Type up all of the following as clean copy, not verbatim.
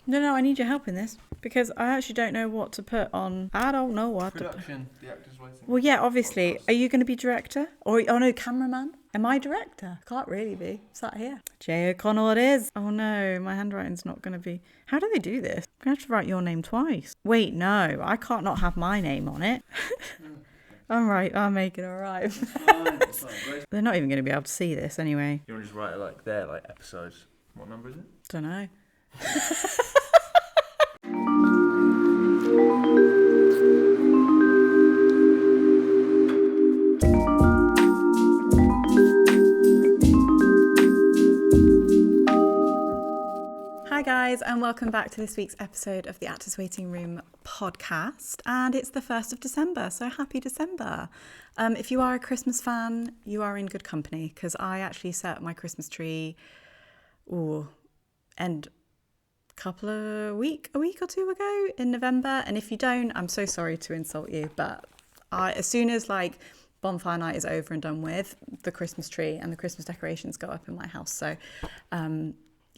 No, I need your help in this because I actually don't know what to put on. I don't know what Production, the actor's waiting. Well, yeah, obviously. Podcast. Are you going to be director? Or, oh no, cameraman? Am I director? Can't really be. Sat here. Jay O'Connell it is. Oh no, my handwriting's not going to be... How do they do this? I'm going to have to write your name twice. Wait, no, I can't not have my name on it. I'm right, I'll make it alright. It's fine. They're not even going to be able to see this anyway. You want to just write it like there, like episodes. What number is it? Don't know. Hi guys, and welcome back to this week's episode of the Actors Waiting Room podcast. And it's the 1st of December, so happy December. If you are a Christmas fan, you are in good company because I actually set my Christmas tree a week or two ago in November. And if you don't, I'm so sorry to insult you, but as soon as like bonfire night is over and done with, the Christmas tree and the Christmas decorations go up in my house. So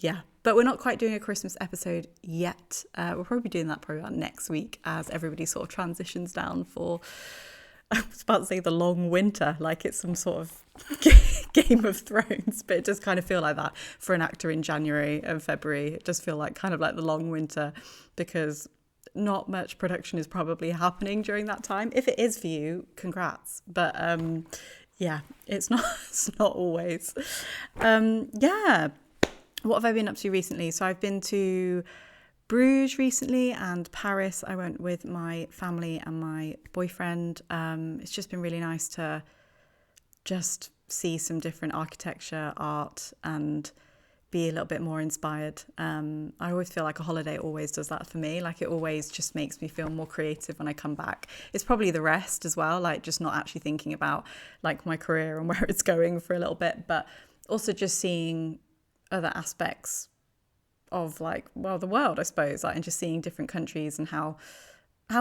yeah, but we're not quite doing a Christmas episode yet. We'll probably be doing that probably about next week as everybody sort of transitions down for, I was about to say the long winter, like it's some sort of Game of Thrones, but it does kind of feel like that for an actor in January and February. It does feel like kind of like the long winter because not much production is probably happening during that time. If it is for you, congrats. But yeah, it's not always. Yeah. What have I been up to recently? So I've been to Bruges recently and Paris. I went with my family and my boyfriend. It's just been really nice to just see some different architecture, art, and be a little bit more inspired. I always feel like a holiday always does that for me. Like it always just makes me feel more creative when I come back. It's probably the rest as well, like just not actually thinking about like my career and where it's going for a little bit, but also just seeing other aspects of like, well, the world, I suppose, like, and just seeing different countries and how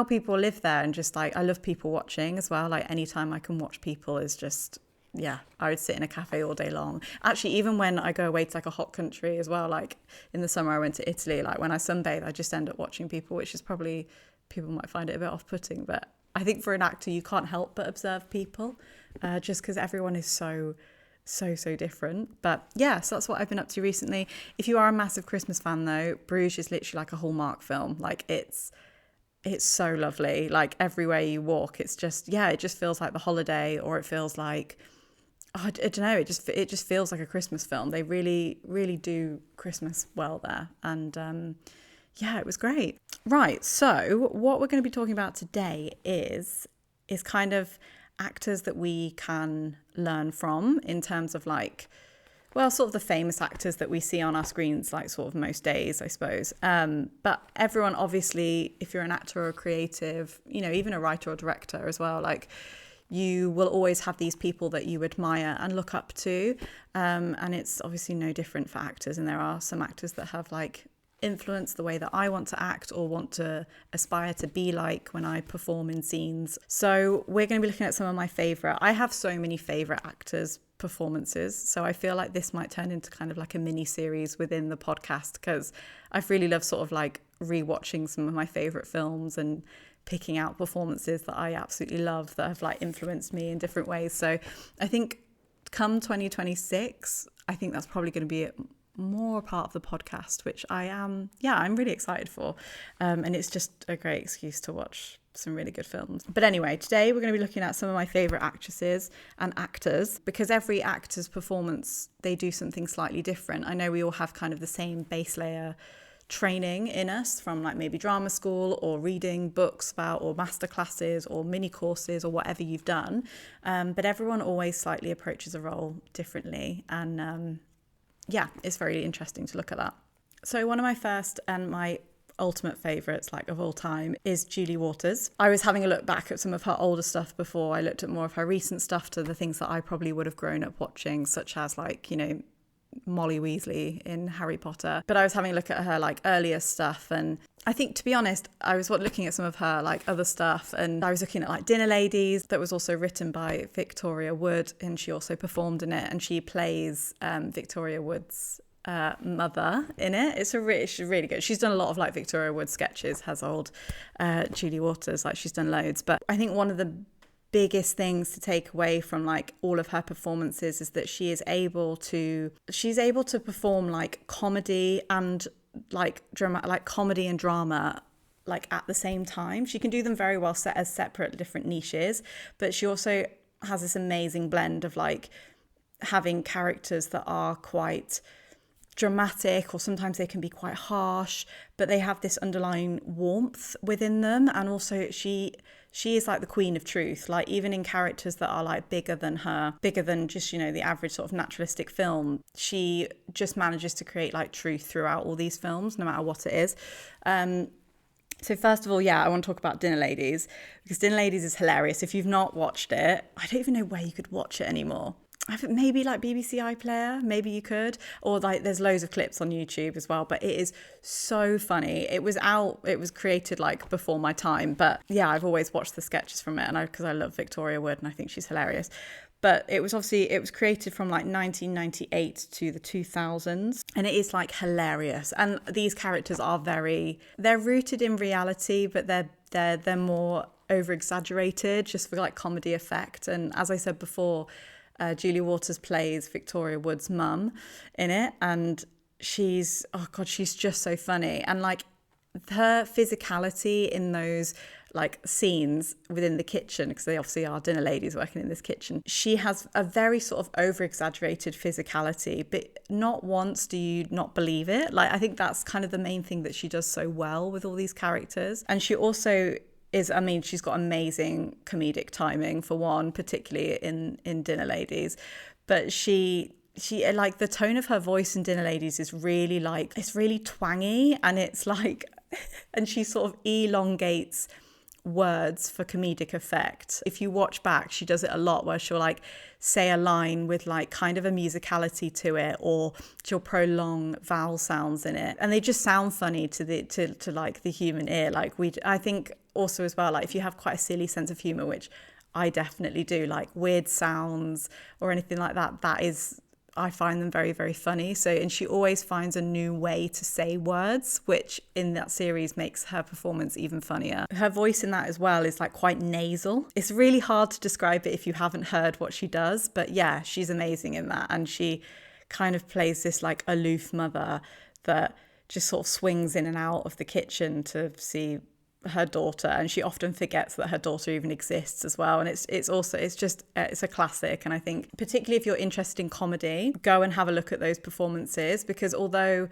people live there. And just like, I love people watching as well. Like anytime I can watch people is just, yeah, I would sit in a cafe all day long. Actually, even when I go away to like a hot country as well, like in the summer I went to Italy, like when I sunbathe, I just end up watching people, which is probably, people might find it a bit off-putting, but I think for an actor, you can't help but observe people just because everyone is so different. But yeah, so that's what I've been up to recently. If you are a massive Christmas fan though, Bruges is literally like a Hallmark film. Like it's so lovely. Like everywhere you walk, it's just, yeah, it just feels like the holiday, or it feels like, I don't know, it just feels like a Christmas film. They really do Christmas well there. And yeah, it was great. Right, so what we're going to be talking about today is kind of actors that we can learn from in terms of like, well, sort of the famous actors that we see on our screens like sort of most days, I suppose. But everyone, obviously, if you're an actor or a creative, you know, even a writer or director as well, like you will always have these people that you admire and look up to. And it's obviously no different for actors. And there are some actors that have like influence the way that I want to act or want to aspire to be like when I perform in scenes. So we're going to be looking at some of my favourite. I have so many favourite actors' performances, so I feel like this might turn into kind of like a mini series within the podcast because I've really loved sort of like rewatching some of my favourite films and picking out performances that I absolutely love that have like influenced me in different ways. So I think come 2026, I think that's probably going to be more part of the podcast, which I'm really excited for. And it's just a great excuse to watch some really good films. But anyway, today we're going to be looking at some of my favourite actresses and actors, because every actor's performance, they do something slightly different. I know we all have kind of the same base layer training in us from like maybe drama school or reading books about, or masterclasses or mini courses or whatever you've done. But everyone always slightly approaches a role differently. And yeah, it's very interesting to look at that. So one of my first and my ultimate favourites like of all time is Julie Waters. I was having a look back at some of her older stuff before I looked at more of her recent stuff to the things that I probably would have grown up watching, such as like, you know, Molly Weasley in Harry Potter. But I was having a look at her like earlier stuff, and I think, to be honest, I was looking at some of her like other stuff, and I was looking at like Dinner Ladies, that was also written by Victoria Wood, and she also performed in it, and she plays Victoria Wood's mother in it. She's really good. She's done a lot of like Victoria Wood sketches, has old Julie Waters, like she's done loads. But I think one of the biggest things to take away from like all of her performances is that she's able to perform like comedy and like drama, like comedy and drama, like at the same time. She can do them very well set as separate different niches, but she also has this amazing blend of like having characters that are quite dramatic, or sometimes they can be quite harsh, but they have this underlying warmth within them. And also she is like the queen of truth, like even in characters that are like bigger than just, you know, the average sort of naturalistic film, she just manages to create like truth throughout all these films, no matter what it is. So first of all, yeah, I want to talk about Dinner Ladies, because Dinner Ladies is hilarious. If you've not watched it, I don't even know where you could watch it anymore. I think maybe like BBC iPlayer, maybe you could, or like there's loads of clips on YouTube as well, but it is so funny. It was created like before my time, but yeah, I've always watched the sketches from it, and because I love Victoria Wood and I think she's hilarious. But it was created from like 1998 to the 2000s, and it is like hilarious. And these characters are they're rooted in reality, but they're more over exaggerated just for like comedy effect. And as I said before, Julie Waters plays Victoria Wood's mum in it, and she's just so funny. And like her physicality in those like scenes within the kitchen, because they obviously are dinner ladies working in this kitchen, she has a very sort of over exaggerated physicality, but not once do you not believe it. Like I think that's kind of the main thing that she does so well with all these characters. And she also she's got amazing comedic timing, for one, particularly in Dinner Ladies. But she like the tone of her voice in Dinner Ladies is really like, it's really twangy, and it's like, and she sort of elongates words for comedic effect. If you watch back, she does it a lot, where she'll like say a line with like kind of a musicality to it, or she'll prolong vowel sounds in it, and they just sound funny to like the human ear. Like I think also as well, like if you have quite a silly sense of humor, which I definitely do, like weird sounds or anything like that, I find them very, very funny. So, and she always finds a new way to say words, which in that series makes her performance even funnier. Her voice in that as well is like quite nasal. It's really hard to describe it if you haven't heard what she does, but yeah, she's amazing in that. And she kind of plays this like aloof mother that just sort of swings in and out of the kitchen to see her daughter, and she often forgets that her daughter even exists as well. And it's a classic. And I think particularly if you're interested in comedy, go and have a look at those performances, because although,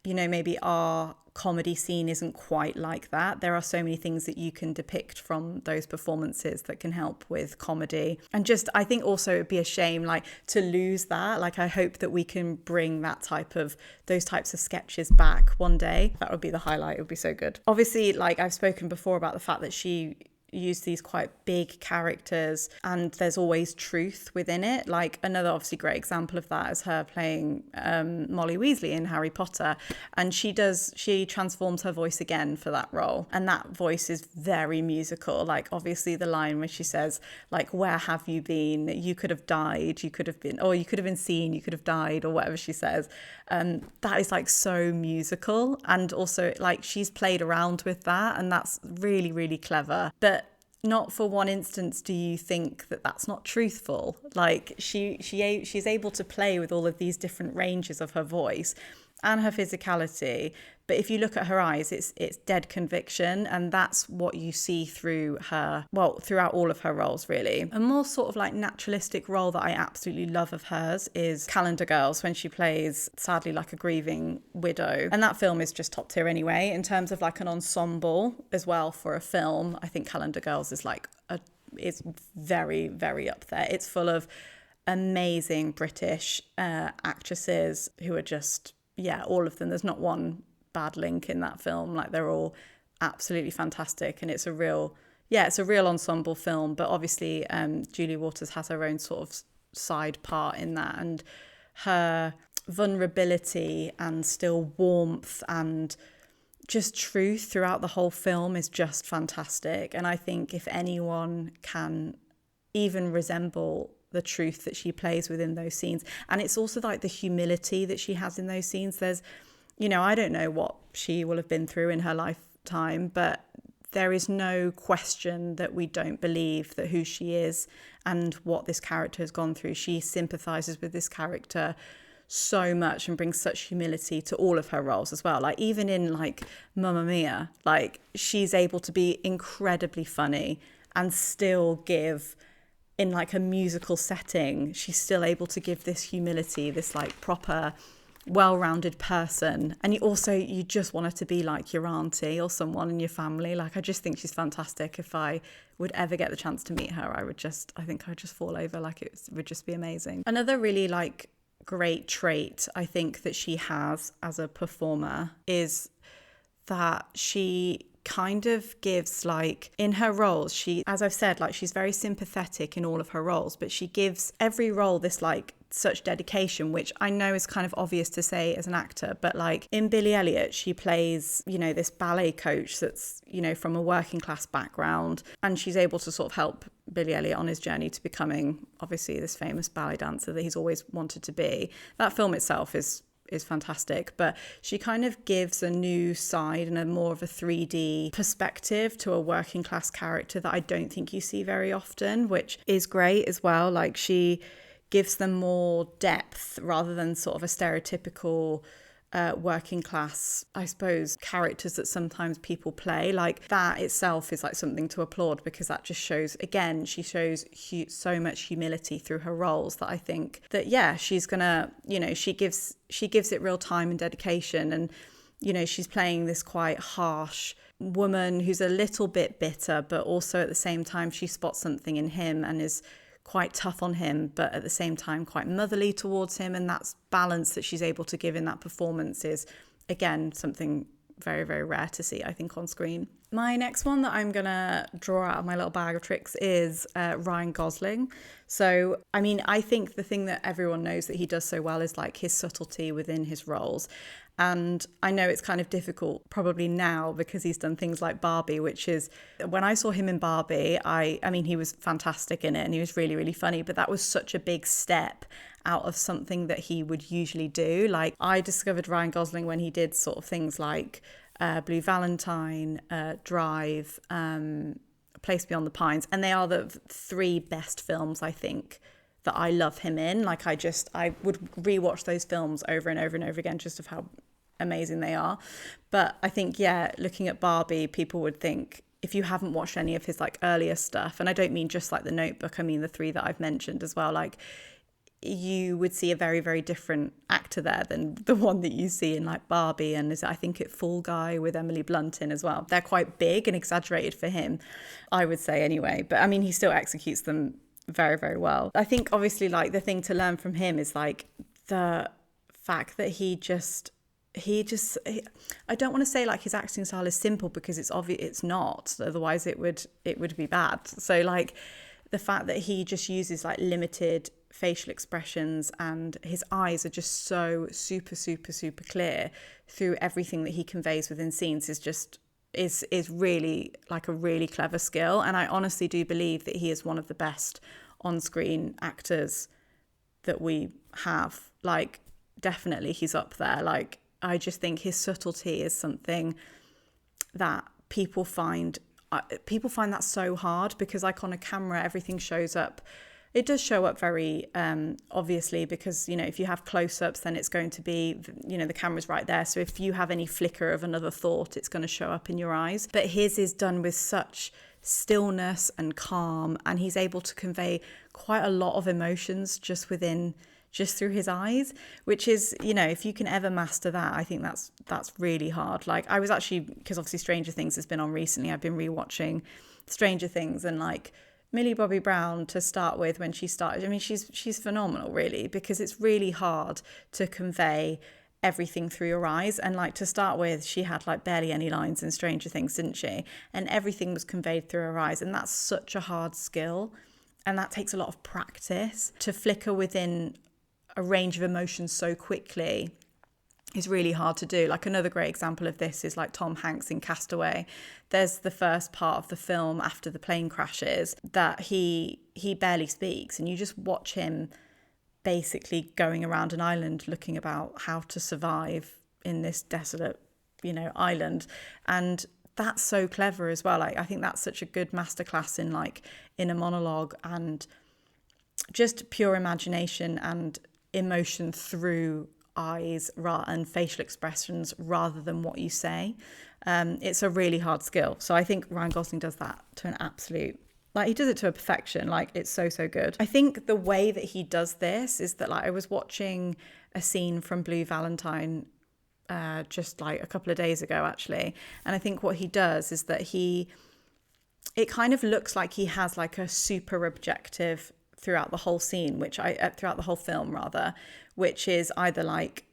you know, maybe our comedy scene isn't quite like that, there are so many things that you can depict from those performances that can help with comedy. And just, I think also it'd be a shame like to lose that. Like I hope that we can bring those types of sketches back one day. That would be the highlight. It would be so good. Obviously, like I've spoken before about the fact that she used these quite big characters, and there's always truth within it. Like another obviously great example of that is her playing Molly Weasley in Harry Potter, and she transforms her voice again for that role, and that voice is very musical. Like obviously the line where she says like, where have you been, you could have died, you could have been seen, you could have died, or whatever she says, that is like so musical. And also like she's played around with that, and that's really, really clever. But not for one instance do you think that that's not truthful. Like she's able to play with all of these different ranges of her voice and her physicality, but if you look at her eyes, it's dead conviction, and that's what you see through her, well, throughout all of her roles really. A more sort of like naturalistic role that I absolutely love of hers is Calendar Girls, when she plays sadly like a grieving widow, and that film is just top tier anyway in terms of like an ensemble as well for a film. I think Calendar Girls is like it's very, very up there. It's full of amazing British actresses who are just, yeah, all of them. There's not one bad link in that film. Like they're all absolutely fantastic, and it's a real ensemble film. But obviously Julie Waters has her own sort of side part in that, and her vulnerability and still warmth and just truth throughout the whole film is just fantastic. And I think if anyone can even resemble the truth that she plays within those scenes. And it's also like the humility that she has in those scenes. There's, you know, I don't know what she will have been through in her lifetime, but there is no question that we don't believe that who she is and what this character has gone through. She sympathizes with this character so much and brings such humility to all of her roles as well. Like even in like Mamma Mia, like she's able to be incredibly funny and still give, in like a musical setting, she's still able to give this humility, this like proper well-rounded person. And you just want her to be like your auntie or someone in your family. Like I just think she's fantastic. If I would ever get the chance to meet her, I think I'd just fall over. Like it would just be amazing. Another really like great trait I think that she has as a performer is that she kind of gives, like in her roles, she, as I've said, like she's very sympathetic in all of her roles, but she gives every role this like such dedication, which I know is kind of obvious to say as an actor, but like in Billy Elliot, she plays, you know, this ballet coach that's, you know, from a working class background, and she's able to sort of help Billy Elliot on his journey to becoming obviously this famous ballet dancer that he's always wanted to be. That film itself is fantastic, but she kind of gives a new side and a more of a 3D perspective to a working class character that I don't think you see very often, which is great as well. Like she gives them more depth rather than sort of a stereotypical working class, I suppose, characters that sometimes people play. Like that itself is like something to applaud, because that just shows, again, she shows so much humility through her roles that I think that, yeah, she's gonna, you know, she gives it real time and dedication. And, you know, she's playing this quite harsh woman who's a little bit bitter, but also at the same time she spots something in him and is quite tough on him, but at the same time quite motherly towards him. And that's balance that she's able to give in that performance is, again, something very, very rare to see, I think, on screen. My next one that I'm going to draw out of my little bag of tricks is Ryan Gosling. So, I mean, I think the thing that everyone knows that he does so well is like his subtlety within his roles. And I know it's kind of difficult probably now because he's done things like Barbie, which is, when I saw him in Barbie, I mean, he was fantastic in it and he was really, really funny, but that was such a big step out of something that he would usually do. Like I discovered Ryan Gosling when he did sort of things like Blue Valentine, Drive, Place Beyond the Pines, and they are the 3 best films I think that I love him in. Like I would rewatch those films over and over and over again just of how amazing they are. But I think, yeah, looking at Barbie, people would think, if you haven't watched any of his like earlier stuff, and I don't mean just like The Notebook, I mean the 3 that I've mentioned as well, like you would see a very, very different actor there than the one that you see in like Barbie and I think it Fall Guy with Emily Blunt in as well. They're quite big and exaggerated for him, I would say anyway. But I mean, he still executes them very, very well. I think obviously like the thing to learn from him is like the fact that he I don't want to say like his acting style is simple, because it's obvious it's not, otherwise it would be bad. So like the fact that he just uses like limited facial expressions and his eyes are just so super, super, super clear through everything that he conveys within scenes is really like a really clever skill. And I honestly do believe that he is one of the best on-screen actors that we have. Like definitely he's up there. Like I just think his subtlety is something that people find that so hard, because like on a camera everything shows up. It does show up very obviously, because, you know, if you have close-ups, then it's going to be, you know, the camera's right there. So if you have any flicker of another thought, it's going to show up in your eyes. But his is done with such stillness and calm, and he's able to convey quite a lot of emotions just through his eyes, which is, you know, if you can ever master that, I think that's really hard. Like I was actually, because obviously Stranger Things has been on recently, I've been rewatching Stranger Things, and like Millie Bobby Brown to start with, when she started, I mean, she's phenomenal really, because it's really hard to convey everything through your eyes. And like to start with, she had like barely any lines in Stranger Things, didn't she? And everything was conveyed through her eyes, and that's such a hard skill, and that takes a lot of practice to flicker within a range of emotions so quickly is really hard to do. Like another great example of this is like Tom Hanks in Castaway. There's the first part of the film after the plane crashes that he barely speaks, and you just watch him basically going around an island looking about how to survive in this desolate, island. And that's so clever as well. Like I think that's such a good masterclass in like inner monologue and just pure imagination and emotion through eyes and facial expressions rather than what you say. It's a really hard skill. So I think Ryan Gosling does that to an absolute, like he does it to a perfection. Like it's so good. I think the way that he does this is that like I was watching a scene from Blue Valentine just like a couple of days ago actually, and I think what he does is that it kind of looks like he has like a super objective throughout the whole scene, throughout the whole film rather, which is either like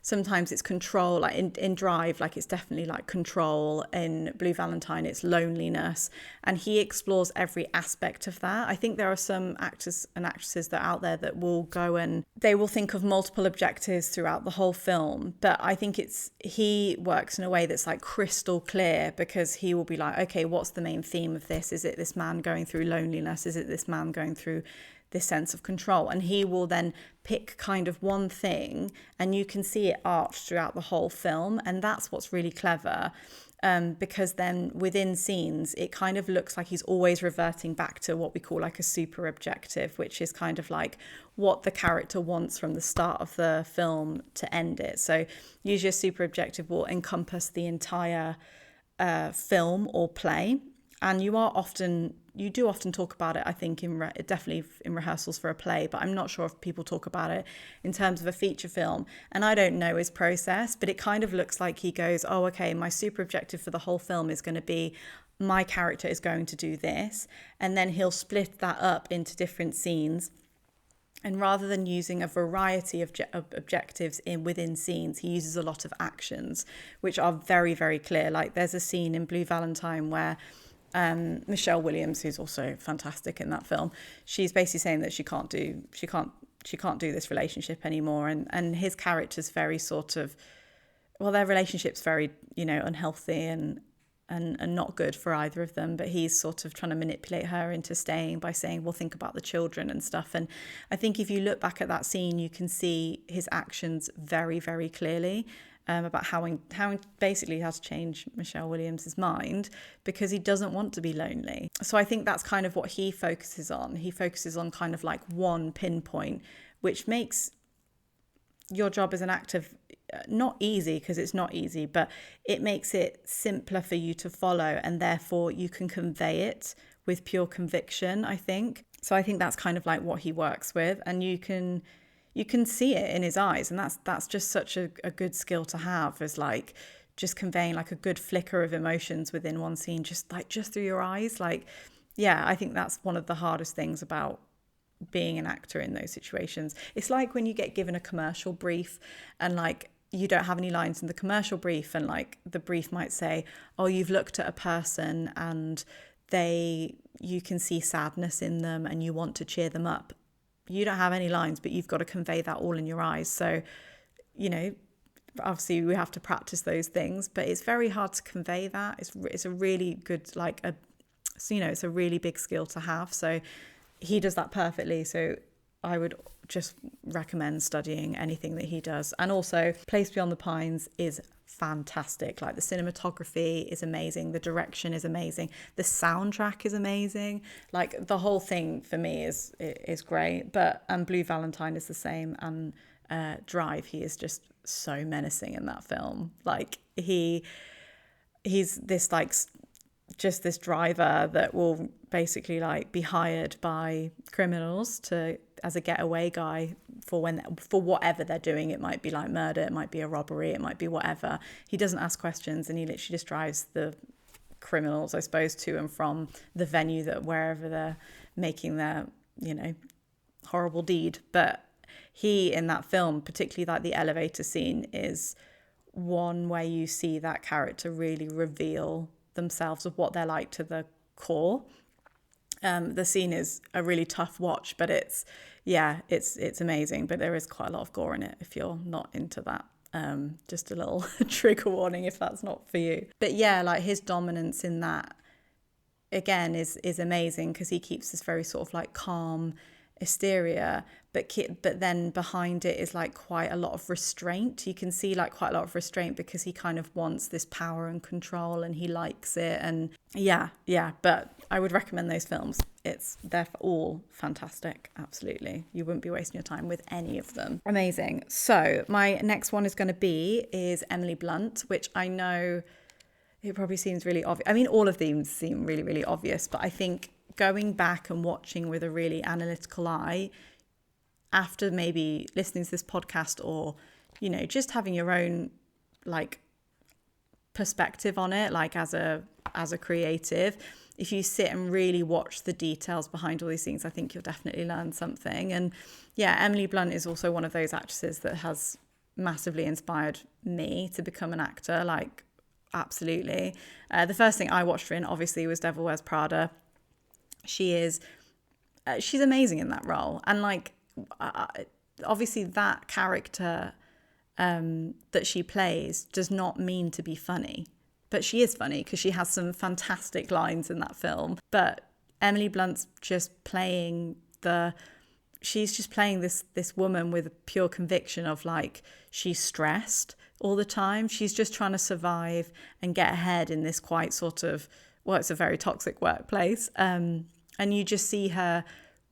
sometimes it's control, like in Drive, like it's definitely like control. In Blue Valentine, it's loneliness. And he explores every aspect of that. I think there are some actors and actresses that are out there that will go and they will think of multiple objectives throughout the whole film. But I think he works in a way that's like crystal clear, because he will be like, okay, what's the main theme of this? Is it this man going through loneliness? Is it this man going through this sense of control? And he will then pick kind of one thing, and you can see it arched throughout the whole film. And that's what's really clever, because then within scenes it kind of looks like he's always reverting back to what we call like a super objective, which is kind of like what the character wants from the start of the film to end it. So usually a super objective will encompass the entire film or play, and you do often talk about it, I think, definitely in rehearsals for a play, but I'm not sure if people talk about it in terms of a feature film. And I don't know his process, but it kind of looks like he goes, oh, okay, my super objective for the whole film is going to be my character is going to do this. And then he'll split that up into different scenes. And rather than using a variety of objectives within scenes, he uses a lot of actions, which are very, very clear. Like there's a scene in Blue Valentine where Michelle Williams, who's also fantastic in that film, she's basically saying that she can't do this relationship anymore, and his character's very sort of, well, their relationship's very unhealthy and not good for either of them, but he's sort of trying to manipulate her into staying by saying, well, think about the children and stuff. And I think if you look back at that scene, you can see his actions very, very clearly, about how basically has changed Michelle Williams' mind, because he doesn't want to be lonely. So I think that's kind of what he focuses on. He focuses on kind of like one pinpoint, which makes your job as an actor not easy, because it's not easy, but it makes it simpler for you to follow, and therefore you can convey it with pure conviction, I think. So I think that's kind of like what he works with, and you can see it in his eyes, and that's just such a good skill to have, is like just conveying like a good flicker of emotions within one scene, just through your eyes. Like, yeah, I think that's one of the hardest things about being an actor in those situations. It's like when you get given a commercial brief and like you don't have any lines in the commercial brief, and like the brief might say, oh, you've looked at a person and you can see sadness in them and you want to cheer them up. You don't have any lines, but you've got to convey that all in your eyes. So, obviously we have to practice those things, but it's very hard to convey that. It's a really good, it's a really big skill to have. So he does that perfectly. So I would just recommend studying anything that he does. And also Place Beyond the Pines is fantastic. Like the cinematography is amazing, the direction is amazing, the soundtrack is amazing. Like the whole thing for me is great. But Blue Valentine is the same, and Drive, he is just so menacing in that film. Like he's this like just this driver that will basically like be hired by criminals as a getaway guy for whatever they're doing. It might be like murder, it might be a robbery, it might be whatever. He doesn't ask questions, and he literally just drives the criminals, I suppose, to and from the venue wherever they're making their horrible deed. But he, in that film, particularly like the elevator scene, is one where you see that character really reveal themselves of what they're like to the core. The scene is a really tough watch, but it's amazing. But there is quite a lot of gore in it if you're not into that. Just a little trigger warning if that's not for you. But yeah, like his dominance in that again is amazing, because he keeps this very sort of like calm hysteria, but then behind it is like quite a lot of restraint. You can see like quite a lot of restraint because he kind of wants this power and control, and he likes it. And yeah, but I would recommend those films. They're all fantastic. Absolutely, you wouldn't be wasting your time with any of them. Amazing. So my next one is Emily Blunt, which I know it probably seems really obvious. I mean, all of these seem really, really obvious, but I think going back and watching with a really analytical eye, after maybe listening to this podcast, or, you know, just having your own like perspective on it, like as a creative, if you sit and really watch the details behind all these things, I think you'll definitely learn something. And yeah, Emily Blunt is also one of those actresses that has massively inspired me to become an actor. Like, absolutely. The first thing I watched her in, obviously, was Devil Wears Prada. She's amazing in that role. And like, obviously that character that she plays does not mean to be funny, but she is funny because she has some fantastic lines in that film. But Emily Blunt's just playing this woman with a pure conviction of like, she's stressed all the time. She's just trying to survive and get ahead in this quite sort of, well, it's a very toxic workplace. And you just see her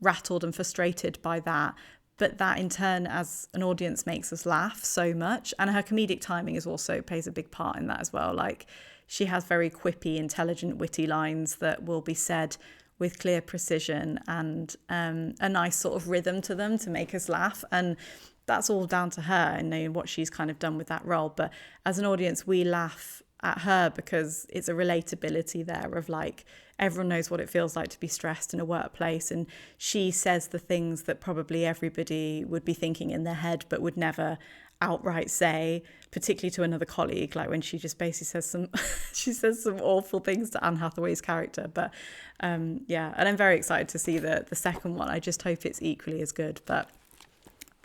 rattled and frustrated by that. But that in turn, as an audience, makes us laugh so much. And her comedic timing plays a big part in that as well. Like, she has very quippy, intelligent, witty lines that will be said with clear precision and a nice sort of rhythm to them to make us laugh. And that's all down to her and knowing what she's kind of done with that role. But as an audience, we laugh at her because it's a relatability there of like, everyone knows what it feels like to be stressed in a workplace, and she says the things that probably everybody would be thinking in their head but would never outright say, particularly to another colleague, like when she just basically says some awful things to Anne Hathaway's character. But yeah, and I'm very excited to see the second one. I just hope it's equally as good, but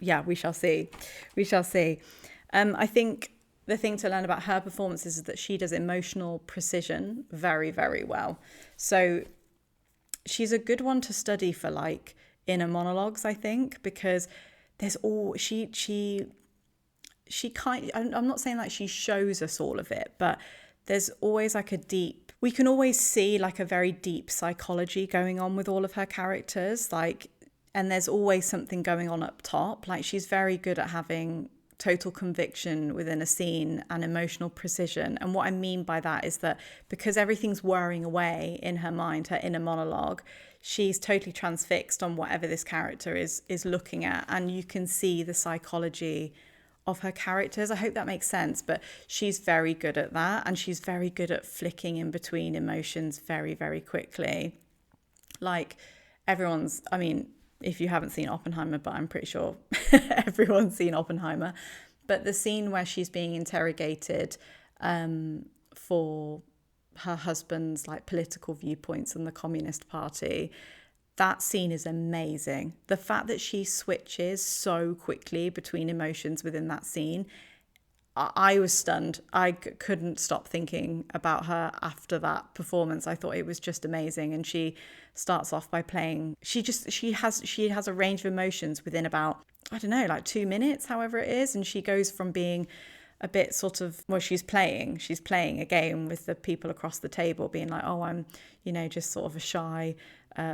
yeah, we shall see. I think the thing to learn about her performances is that she does emotional precision very, very well. So she's a good one to study for like inner monologues, I think, because there's all she kind, I'm not saying like she shows us all of it, but there's always like we can always see like a very deep psychology going on with all of her characters, like, and there's always something going on up top. Like, she's very good at having total conviction within a scene and emotional precision. And what I mean by that is that because everything's whirring away in her mind, her inner monologue, she's totally transfixed on whatever this character is looking at, and you can see the psychology of her characters. I hope that makes sense, but she's very good at that, and she's very good at flicking in between emotions very, very quickly. Like, I mean, if you haven't seen Oppenheimer, but I'm pretty sure everyone's seen Oppenheimer. But the scene where she's being interrogated for her husband's like political viewpoints in the Communist Party, that scene is amazing. The fact that she switches so quickly between emotions within that scene, I was stunned. I couldn't stop thinking about her after that performance. I thought it was just amazing. And she starts off by playing, she has a range of emotions within about, I don't know, like 2 minutes, however it is. And she goes from being a bit sort of, well, she's playing a game with the people across the table, being like, oh, I'm, you know, just sort of a shy,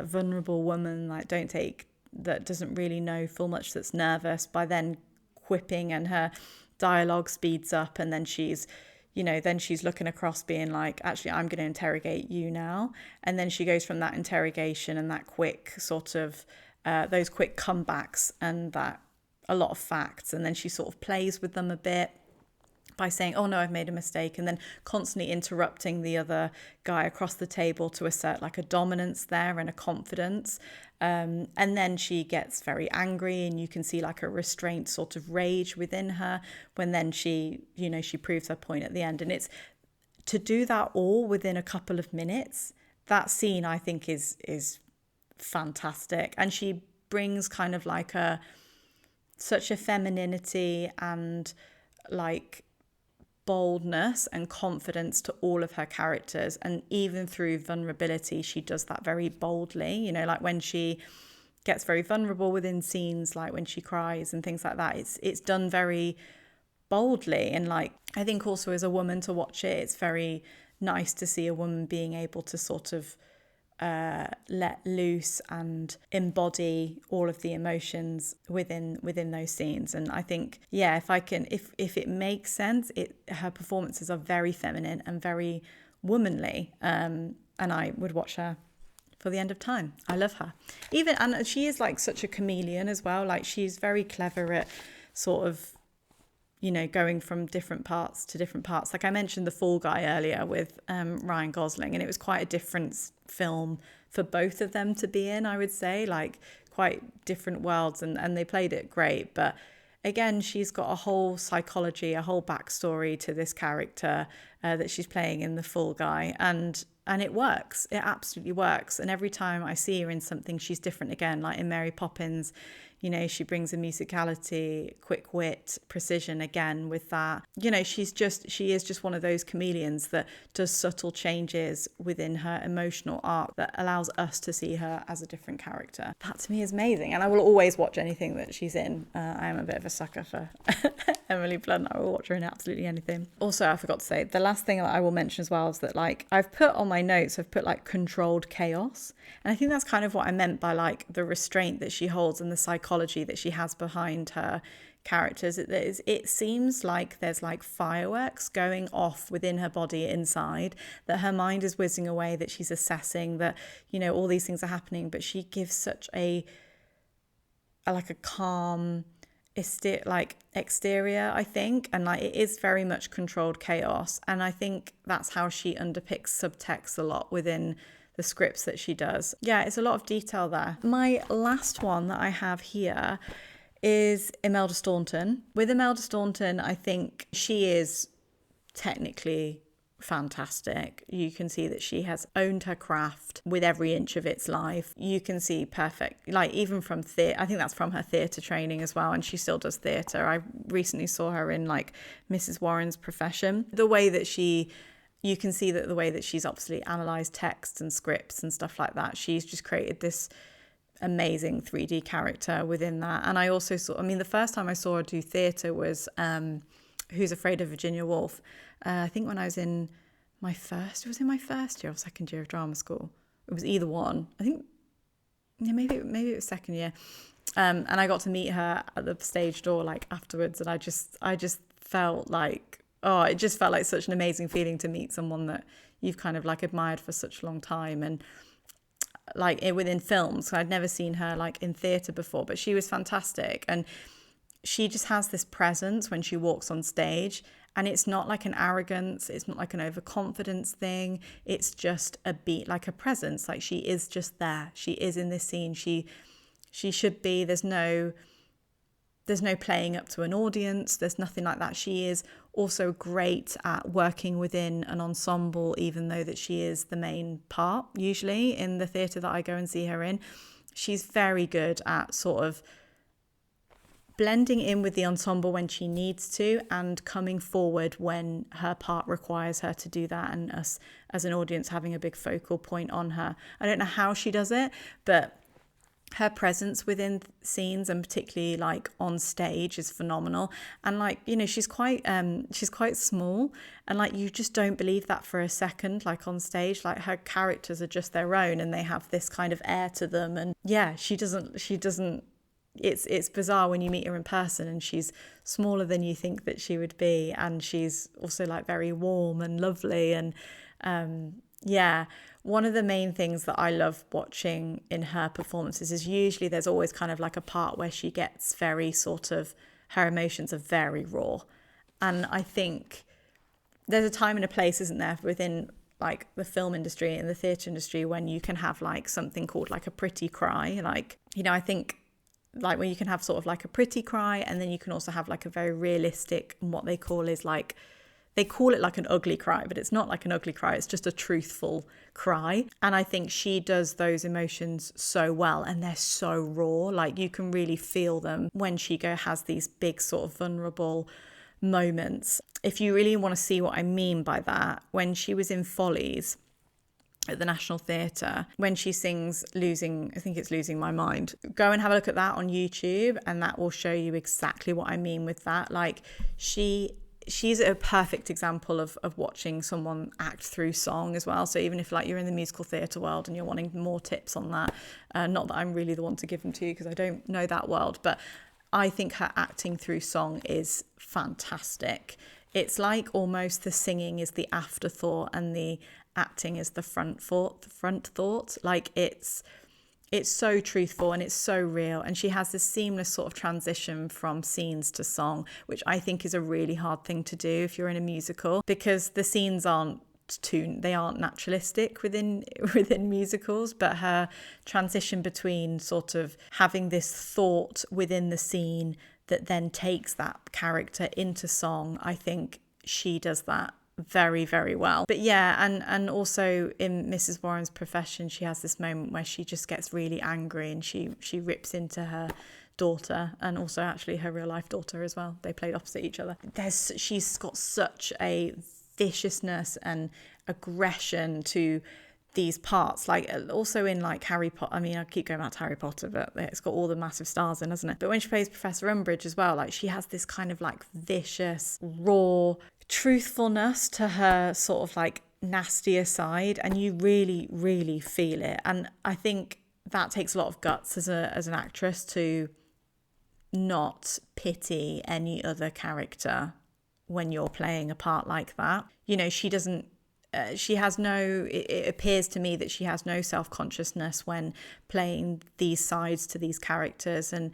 vulnerable woman, like that doesn't really know full much, that's nervous, by then quipping, and her dialogue speeds up, and then she's looking across being like, actually, I'm going to interrogate you now. And then she goes from that interrogation and that quick sort of those quick comebacks and that a lot of facts, and then she sort of plays with them a bit by saying, oh no, I've made a mistake, and then constantly interrupting the other guy across the table to assert like a dominance there and a confidence. And then she gets very angry, and you can see like a restraint sort of rage within her when then she proves her point at the end. And it's to do that all within a couple of minutes. That scene, I think, is fantastic. And she brings kind of like such a femininity and like boldness and confidence to all of her characters. And even through vulnerability, she does that very boldly, you know, like when she gets very vulnerable within scenes, like when she cries and things like that, it's done very boldly. And like, I think also as a woman to watch it, it's very nice to see a woman being able to sort of let loose and embody all of the emotions within those scenes. And I think, yeah, if it makes sense, her performances are very feminine and very womanly, and I would watch her for the end of time. I love her. And she is like such a chameleon as well. Like she's very clever at sort of, you know, going from different parts to different parts. Like I mentioned The Fall Guy earlier with Ryan Gosling, and it was quite a different film for both of them to be in, I would say, like quite different worlds, and they played it great. But again, she's got a whole psychology, a whole backstory to this character that she's playing in The Fall Guy, and it works. It absolutely works. And every time I see her in something, she's different again. Like in Mary Poppins, you know, she brings a musicality, quick wit, precision again with that. You know, she is just one of those chameleons that does subtle changes within her emotional arc that allows us to see her as a different character. That to me is amazing. And I will always watch anything that she's in. I am a bit of a sucker for Emily Blunt. I will watch her in absolutely anything. Also, I forgot to say, the last thing that I will mention as well is that, like, I've put on my notes, I've put like controlled chaos. And I think that's kind of what I meant by like the restraint that she holds and the psychology that she has behind her characters. It seems like there's like fireworks going off within her body inside, that her mind is whizzing away, that she's assessing, that, you know, all these things are happening, but she gives such a calm exterior, I think, and like it is very much controlled chaos. And I think that's how she underpicks subtext a lot within the scripts that she does. Yeah, it's a lot of detail there. My last one that I have here is Imelda Staunton. With Imelda Staunton, I think she is technically fantastic. You can see that she has owned her craft with every inch of its life. You can see perfect, like even from theatre, I think that's from her theatre training as well, and she still does theatre. I recently saw her in like Mrs. Warren's Profession. You can see that the way that she's obviously analysed texts and scripts and stuff like that, she's just created this amazing 3D character within that. And I also saw, the first time I saw her do theatre was Who's Afraid of Virginia Woolf? I think when I was in my first year or second year of drama school. It was either one. I think, yeah, maybe it was second year. And I got to meet her at the stage door like afterwards, and I just felt like, it just felt like such an amazing feeling to meet someone that you've kind of like admired for such a long time. And like within films, so I'd never seen her like in theatre before, but she was fantastic. And she just has this presence when she walks on stage, and it's not like an arrogance, it's not like an overconfidence thing, it's just a beat, like a presence, like she is just there, she is in this scene, she should be. There's no playing up to an audience, there's nothing like that. She is also great at working within an ensemble, even though that she is the main part usually in the theatre that I go and see her in. She's very good at sort of blending in with the ensemble when she needs to, and coming forward when her part requires her to do that, and us as an audience having a big focal point on her. I don't know how she does it, but her presence within scenes, and particularly like on stage, is phenomenal. And like, you know, she's quite small, and like you just don't believe that for a second, like on stage. Like her characters are just their own, and they have this kind of air to them. And yeah, she doesn't it's bizarre when you meet her in person, and she's smaller than you think that she would be, and she's also like very warm and lovely. And one of the main things that I love watching in her performances is usually there's always kind of like a part where she gets very sort of, her emotions are very raw. And I think there's a time and a place, isn't there, within like the film industry and the theatre industry, when you can have like something called like a pretty cry. Like, you know, I think like when you can have sort of like a pretty cry, and then you can also have like a very realistic, and what they call is like they call it like an ugly cry, but it's not like an ugly cry. It's just a truthful cry. And I think she does those emotions so well, and they're so raw. Like you can really feel them when she has these big sort of vulnerable moments. If you really want to see what I mean by that, when she was in Follies at the National Theatre, when she sings Losing My Mind, go and have a look at that on YouTube, and that will show you exactly what I mean with that. Like she's a perfect example of watching someone act through song as well. So even if like you're in the musical theatre world and you're wanting more tips on that, not that I'm really the one to give them to you because I don't know that world, but I think her acting through song is fantastic. It's like almost the singing is the afterthought and the acting is the front thought. Like it's so truthful and it's so real, and she has this seamless sort of transition from scenes to song, which I think is a really hard thing to do if you're in a musical, because the scenes aren't naturalistic within musicals, but her transition between sort of having this thought within the scene that then takes that character into song, I think she does that very, very well. But yeah, and also in Mrs. Warren's Profession, she has this moment where she just gets really angry and she rips into her daughter, and also actually her real life daughter as well. They played opposite each other. She's got such a viciousness and aggression to these parts, like also in like Harry Potter. I mean, I keep going back to Harry Potter, but it's got all the massive stars in, hasn't it? But when she plays Professor Umbridge as well, like she has this kind of like vicious, raw truthfulness to her sort of like nastier side, and you really, really feel it. And I think that takes a lot of guts as an actress to not pity any other character when you're playing a part like that. You know, she doesn't it appears to me that she has no self-consciousness when playing these sides to these characters, and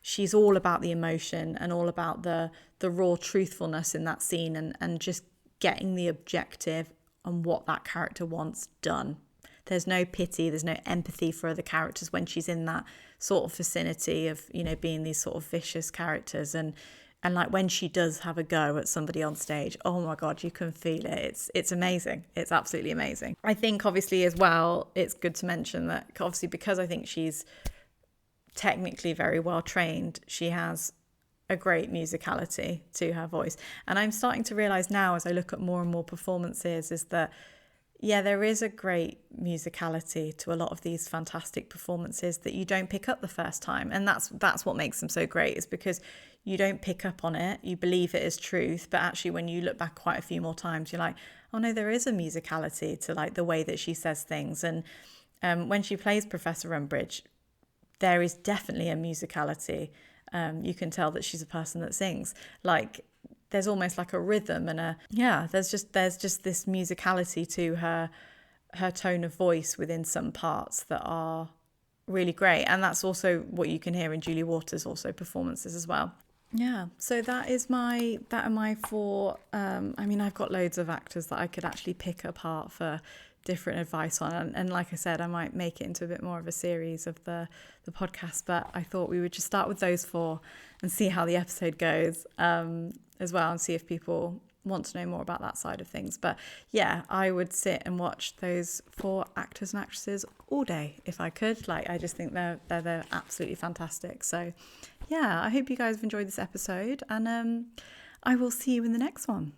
she's all about the emotion and all about the raw truthfulness in that scene, and just getting the objective on what that character wants done. There's no pity, there's no empathy for other characters when she's in that sort of vicinity of, you know, being these sort of vicious characters. And like when she does have a go at somebody on stage, oh my God, you can feel it. It's amazing. It's absolutely amazing. I think obviously as well, it's good to mention that obviously because I think she's technically very well trained, she has a great musicality to her voice. And I'm starting to realize now as I look at more and more performances is that, yeah, there is a great musicality to a lot of these fantastic performances that you don't pick up the first time. And that's what makes them so great, is because you don't pick up on it. You believe it is truth. But actually, when you look back quite a few more times, you're like, oh no, there is a musicality to like the way that she says things. And when she plays Professor Umbridge, there is definitely a musicality. You can tell that she's a person that sings. Like, there's almost like a rhythm and there's just this musicality to her tone of voice within some parts that are really great. And that's also what you can hear in Julie Waters' also performances as well. Yeah, so that are my four. I mean, I've got loads of actors that I could actually pick apart for different advice on, and like I said, I might make it into a bit more of a series of the podcast, but I thought we would just start with those four and see how the episode goes as well, and see if people want to know more about that side of things. But yeah, I would sit and watch those four actors and actresses all day if I could. Like, I just think they're absolutely fantastic. So yeah, I hope you guys have enjoyed this episode, and I will see you in the next one.